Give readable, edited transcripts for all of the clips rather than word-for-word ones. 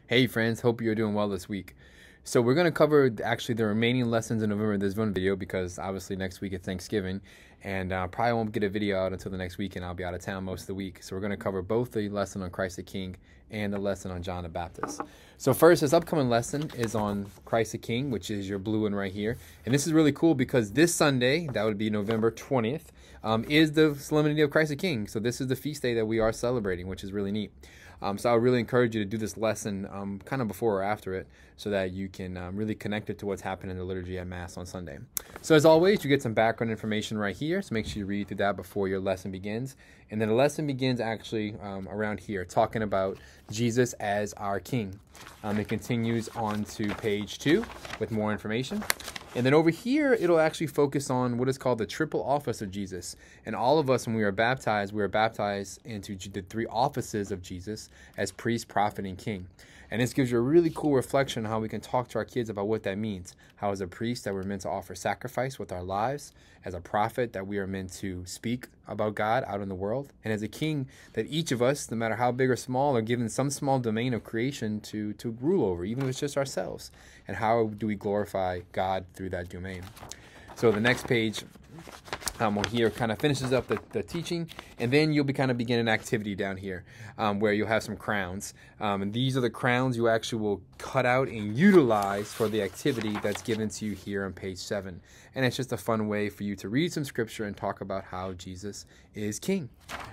Hey friends, hope you're doing well this week. So we're going to cover actually the remaining lessons in November in this one video because obviously next week is Thanksgiving and probably won't get a video out until the next week and I'll be out of town most of the week. So we're going to cover both the lesson on Christ the King and the lesson on John the Baptist. So first, this upcoming lesson is on Christ the King, which is your blue one right here. And this is really cool because this Sunday, that would be November 20th, is the Solemnity of Christ the King. So this is the feast day that we are celebrating, which is really neat. So I would really encourage you to do this lesson kind of before or after it so that you can really connect it to what's happening in the liturgy at Mass on Sunday. So as always, you get some background information right here, so make sure you read through that before your lesson begins. And then the lesson begins actually around here, talking about Jesus as our King. It continues on to page 2 with more information. And then over here, it'll actually focus on what is called the triple office of Jesus. And all of us, when we are baptized into the 3 offices of Jesus as priest, prophet, and king. And this gives you a really cool reflection on how we can talk to our kids about what that means. How as a priest that we're meant to offer sacrifice with our lives. As a prophet that we are meant to speak about God out in the world. And as a king that each of us, no matter how big or small, are given some small domain of creation to rule over, even if it's just ourselves. And how do we glorify God through that domain? So the next page here kind of finishes up the teaching, and then you'll be kind of begin an activity down here where you'll have some crowns. And these are the crowns you actually will cut out and utilize for the activity that's given to you here on page 7. And it's just a fun way for you to read some scripture and talk about how Jesus is King.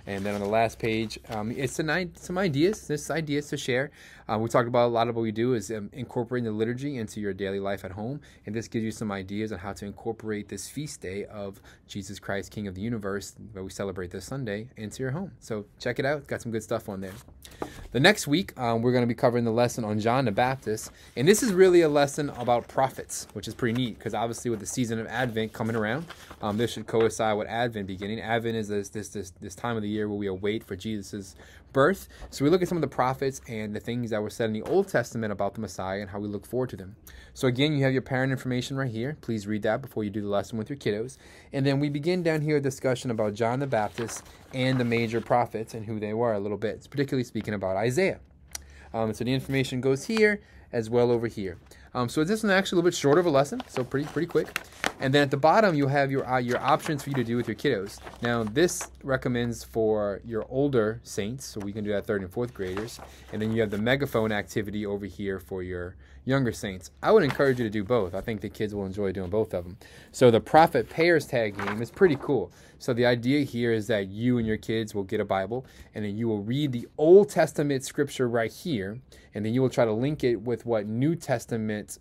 And then on the last page, it's some ideas, to share. We talked about a lot of what we do is incorporating the liturgy into your daily life at home. And this gives you some ideas on how to incorporate this feast day of Jesus Christ, King of the universe, that we celebrate this Sunday, into your home. So check it out. It's got some good stuff on there. The next week, we're going to be covering the lesson on John the Baptist. And this is really a lesson about prophets, which is pretty neat because obviously with the season of Advent coming around, this should coincide with Advent beginning. Advent is this time of the year where we await for Jesus's birth. So we look at some of the prophets and the things that were said in the Old Testament about the Messiah and how we look forward to them. So again, you have your parent information right here. Please read that before you do the lesson with your kiddos. And then we begin down here a discussion about John the Baptist and the major prophets and who they were a little bit, particularly speaking about Isaiah. So the information goes here as well over here. So this is actually a little bit shorter of a lesson, so pretty quick. And then at the bottom, you'll have your options for you to do with your kiddos. Now, this recommends for your older saints, so we can do that 3rd and 4th graders. And then you have the megaphone activity over here for your younger saints. I would encourage you to do both. I think the kids will enjoy doing both of them. So the Prophet Pairs Tag game is pretty cool. So the idea here is that you and your kids will get a Bible, and then you will read the Old Testament scripture right here, and then you will try to link it with what New Testament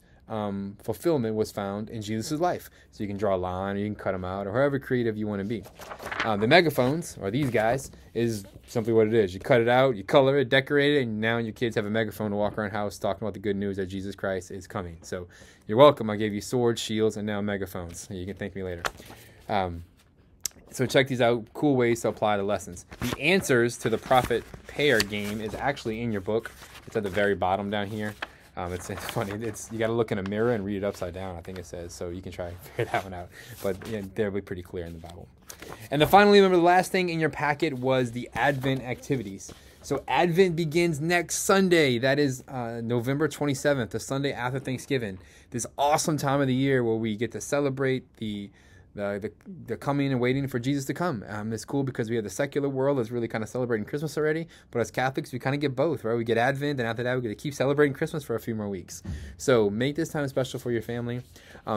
fulfillment was found in Jesus' life. So you can draw a line, or you can cut them out, or however creative you want to be. The megaphones, or these guys, is simply what it is. You cut it out, you color it, decorate it, and now your kids have a megaphone to walk around the house talking about the good news that Jesus Christ is coming. So you're welcome. I gave you swords, shields, and now megaphones. You can thank me later. So check these out. Cool ways to apply the lessons. The answers to the Prophet Pair game is actually in your book. It's at the very bottom down here. It's funny. You got to look in a mirror and read it upside down, I think it says. So you can try and figure that one out. But yeah, they'll be pretty clear in the Bible. And then finally, remember the last thing in your packet was the Advent activities. So Advent begins next Sunday. That is November 27th, the Sunday after Thanksgiving. This awesome time of the year where we get to celebrate the coming and waiting for Jesus to come. It's cool because we have the secular world that's really kind of celebrating Christmas already, but as Catholics, we kind of get both, right? We get Advent, and after that, we get to keep celebrating Christmas for a few more weeks. So make this time special for your family.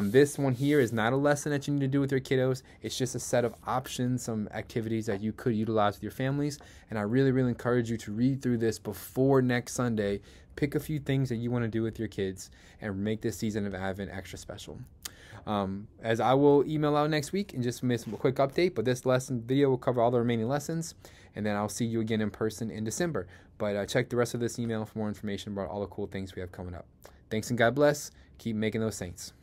This one here is not a lesson that you need to do with your kiddos. It's just a set of options, some activities that you could utilize with your families, and I really, really encourage you to read through this before next Sunday. Pick a few things that you want to do with your kids and make this season of Advent extra special. As I will email out next week and just miss a quick update, but this lesson video will cover all the remaining lessons, and then I'll see you again in person in December. But check the rest of this email for more information about all the cool things we have coming up. Thanks and God bless. Keep making those saints.